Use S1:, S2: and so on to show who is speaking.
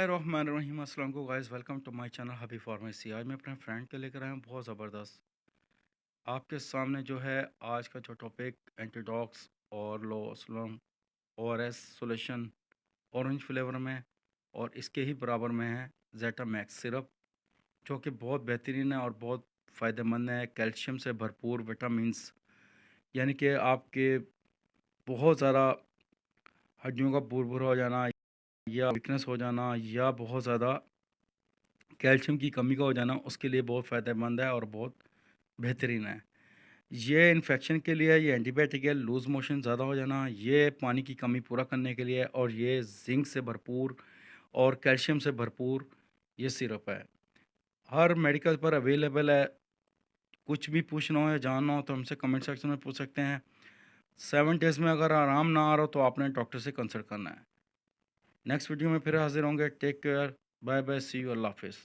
S1: बिस्मिल्लाहिर्रहमानिर्रहीम अस्सलाम को guys welcome to my channel हबी फार्मेसी। आज मैं अपने फ्रेंड के लेकर आया हूँ बहुत ज़बरदस्त आपके सामने जो है आज का जो टॉपिक एंटीटॉक्स और लोसलम और एस सोल्यूशन ऑरेंज फ्लेवर में और इसके ही बराबर में है जेटा मैक्स सिरप जो कि बहुत बेहतरीन है और बहुत फ़ायदेमंद है। कैल्शियम से भरपूर विटामिन्स यानी कि आपके बहुत ज़्यादा हड्डियों का भूर हो जाना या वीकनेस हो जाना या बहुत ज़्यादा कैल्शियम की कमी का हो जाना उसके लिए बहुत फ़ायदेमंद है और बहुत बेहतरीन है। ये इन्फेक्शन के लिए, ये एंटीबायोटिक है, लूज़ मोशन ज़्यादा हो जाना, ये पानी की कमी पूरा करने के लिए और ये ज़िंक से भरपूर और कैल्शियम से भरपूर ये सिरप है। हर मेडिकल पर अवेलेबल है। कुछ भी पूछना हो या जानना हो तो हमसे कमेंट सेक्शन में पूछ सकते हैं। 7 डेज़ में अगर आराम ना आ रहा हो तो आपने डॉक्टर से कंसल्ट करना है। नेक्स्ट वीडियो में फिर हाज़िर होंगे। Take care, bye bye, see you, अल्लाह हाफ़िज़।